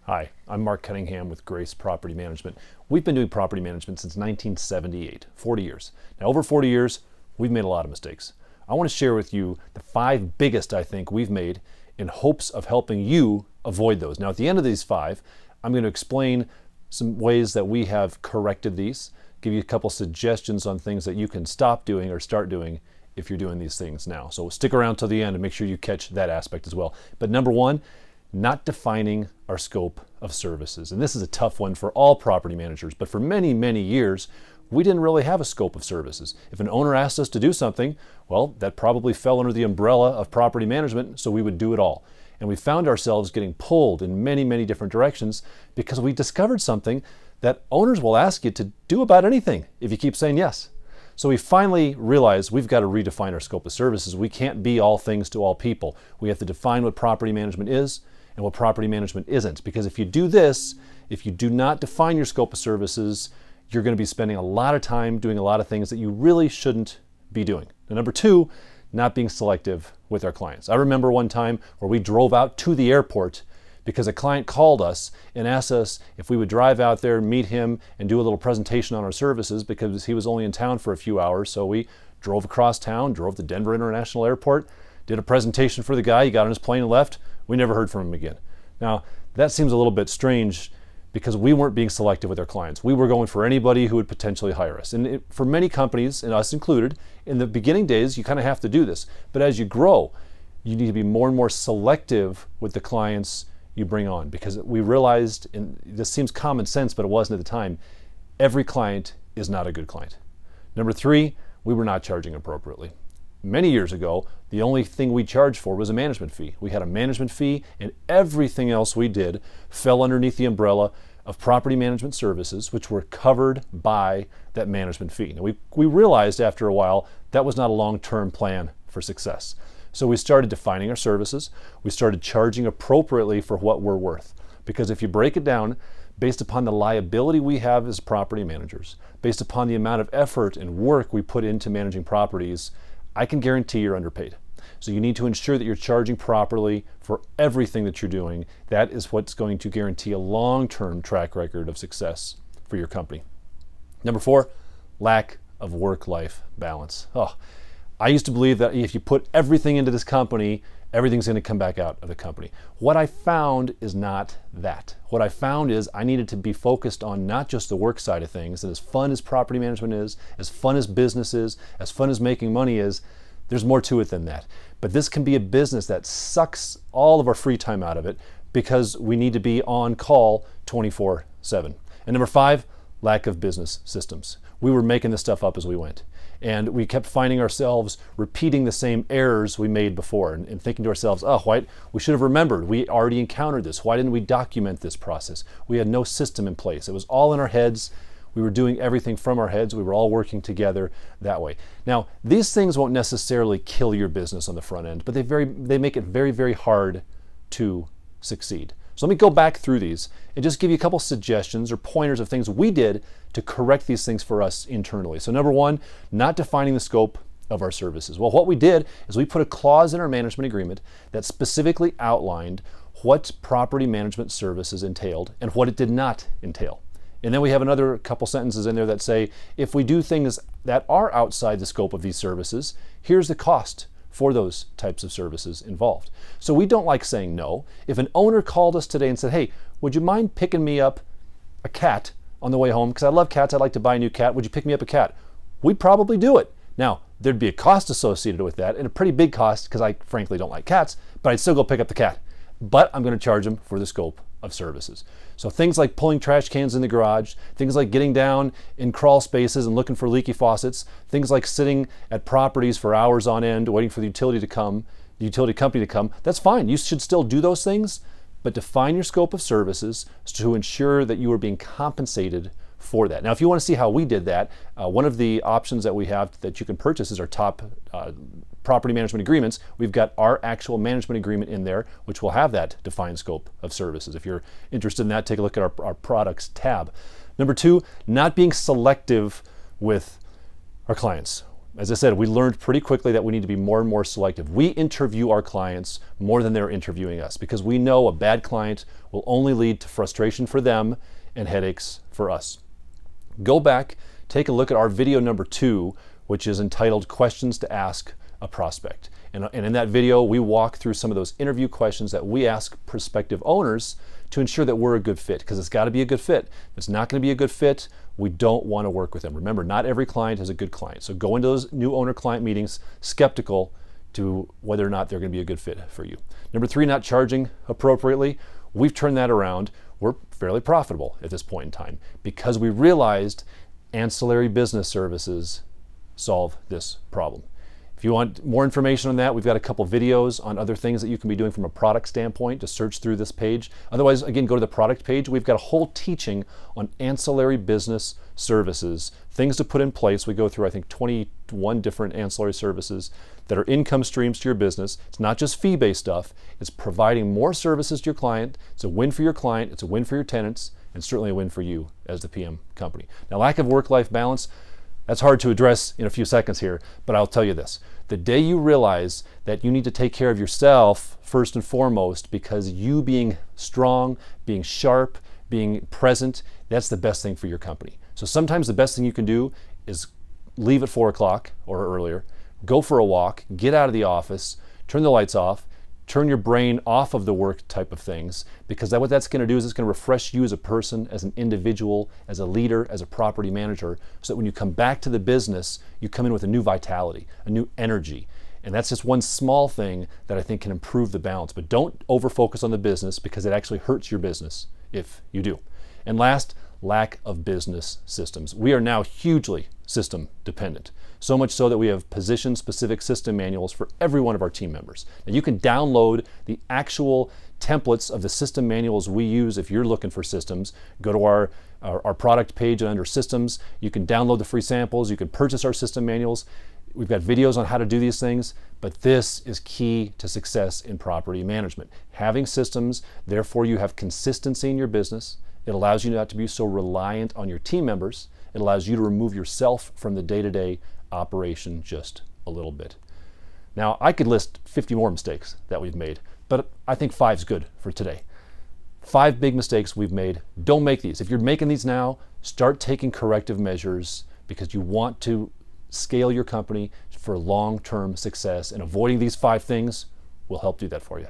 Hi, I'm Marc Cunningham with Grace Property Management. We've been doing property management since 1978, 40 years. Now, over 40 years, we've made a lot of mistakes. I want to share with you the 5 biggest I think we've made in hopes of helping you avoid those. Now, at the end of these 5, I'm going to explain some ways that we have corrected these, give you a couple suggestions on things that you can stop doing or start doing if you're doing these things now. So stick around till the end and make sure you catch that aspect as well. But number 1, not defining our scope of services. And this is a tough one for all property managers, but for many, many years, we didn't really have a scope of services. If an owner asked us to do something, well, that probably fell under the umbrella of property management, so we would do it all. And we found ourselves getting pulled in many, many different directions because we discovered something that owners will ask you to do about anything if you keep saying yes. So we finally realized we've got to redefine our scope of services. We can't be all things to all people. We have to define what property management is and what property management isn't. Because if you do this, if you do not define your scope of services, you're going to be spending a lot of time doing a lot of things that you really shouldn't be doing. And number 2, not being selective with our clients. I remember one time where we drove out to the airport because a client called us and asked us if we would drive out there, meet him, and do a little presentation on our services because he was only in town for a few hours. So we drove across town, drove to Denver International Airport, did a presentation for the guy. He got on his plane and left. We never heard from him again. Now, that seems a little bit strange because we weren't being selective with our clients. We were going for anybody who would potentially hire us. And for many companies, and us included, in the beginning days, you kind of have to do this. But as you grow, you need to be more and more selective with the clients you bring on, because we realized, and this seems common sense, but it wasn't at the time, every client is not a good client. Number 3, we were not charging appropriately. Many years ago, the only thing we charged for was a management fee. We had a management fee, and everything else we did fell underneath the umbrella of property management services, which were covered by that management fee. Now, we realized after a while that was not a long-term plan for success. So we started defining our services. We started charging appropriately for what we're worth. Because if you break it down, based upon the liability we have as property managers, based upon the amount of effort and work we put into managing properties, I can guarantee you're underpaid. So you need to ensure that you're charging properly for everything that you're doing. That is what's going to guarantee a long-term track record of success for your company. Number 4, lack of work-life balance. I used to believe that if you put everything into this company, everything's going to come back out of the company. What I found is not that. What I found is I needed to be focused on not just the work side of things, and as fun as property management is, as fun as business is, as fun as making money is, there's more to it than that. But this can be a business that sucks all of our free time out of it because we need to be on call 24/7. And number 5, lack of business systems. We were making this stuff up as we went. And we kept finding ourselves repeating the same errors we made before and thinking to ourselves, we should have remembered. We already encountered this. Why didn't we document this process? We had no system in place. It was all in our heads. We were doing everything from our heads. We were all working together that way. Now, these things won't necessarily kill your business on the front end, but they make it very, very hard to succeed. So let me go back through these and just give you a couple suggestions or pointers of things we did to correct these things for us internally. So number 1, not defining the scope of our services. Well, what we did is we put a clause in our management agreement that specifically outlined what property management services entailed and what it did not entail. And then we have another couple sentences in there that say, if we do things that are outside the scope of these services, here's the cost for those types of services involved. So we don't like saying no. If an owner called us today and said, hey, would you mind picking me up a cat on the way home? Because I love cats, I'd like to buy a new cat. Would you pick me up a cat? We'd probably do it. Now, there'd be a cost associated with that, and a pretty big cost because I frankly don't like cats, but I'd still go pick up the cat. But I'm going to charge them for the scope of services. So things like pulling trash cans in the garage, things like getting down in crawl spaces and looking for leaky faucets, things like sitting at properties for hours on end waiting for the utility company to come, that's fine. You should still do those things, but define your scope of services to ensure that you are being compensated for that. Now, if you want to see how we did that, one of the options that we have that you can purchase is our top property management agreements. We've got our actual management agreement in there, which will have that defined scope of services. If you're interested in that, take a look at our products tab. Number 2, not being selective with our clients. as I said, we learned pretty quickly that we need to be more and more selective. We interview our clients more than they're interviewing us because we know a bad client will only lead to frustration for them and headaches for us. Go back, take a look at our video number 2, which is entitled Questions to Ask a Prospect. And in that video, we walk through some of those interview questions that we ask prospective owners to ensure that we're a good fit, because it's got to be a good fit. If it's not going to be a good fit, we don't want to work with them. Remember, not every client is a good client. So go into those new owner-client meetings skeptical to whether or not they're going to be a good fit for you. Number 3, not charging appropriately. We've turned that around. We're fairly profitable at this point in time because we realized ancillary business services solve this problem. If you want more information on that, we've got a couple videos on other things that you can be doing from a product standpoint to search through this page. Otherwise, again, go to the product page. We've got a whole teaching on ancillary business services, things to put in place. We go through, I think, 21 different ancillary services that are income streams to your business. It's not just fee-based stuff. It's providing more services to your client. It's a win for your client. It's a win for your tenants, and certainly a win for you as the PM company. Now, lack of work-life balance, that's hard to address in a few seconds here, but I'll tell you this. The day you realize that you need to take care of yourself first and foremost, because you being strong, being sharp, being present, that's the best thing for your company. So sometimes the best thing you can do is leave at 4 o'clock or earlier, go for a walk, get out of the office, turn the lights off, turn your brain off of the work type of things, because what that's going to do is it's going to refresh you as a person, as an individual, as a leader, as a property manager, so that when you come back to the business, you come in with a new vitality, a new energy. And that's just one small thing that I think can improve the balance. But don't over-focus on the business, because it actually hurts your business if you do. And last, lack of business systems. We are now hugely system dependent. So much so that we have position-specific system manuals for every one of our team members. Now you can download the actual templates of the system manuals we use if you're looking for systems. Go to our product page and under systems, you can download the free samples, you can purchase our system manuals. We've got videos on how to do these things, but this is key to success in property management. Having systems, therefore you have consistency in your business. It allows you not to be so reliant on your team members. It allows you to remove yourself from the day-to-day operation just a little bit. Now, I could list 50 more mistakes that we've made, but I think 5 is good for today. 5 big mistakes we've made. Don't make these. If you're making these now, start taking corrective measures, because you want to scale your company for long-term success, and avoiding these 5 things will help do that for you.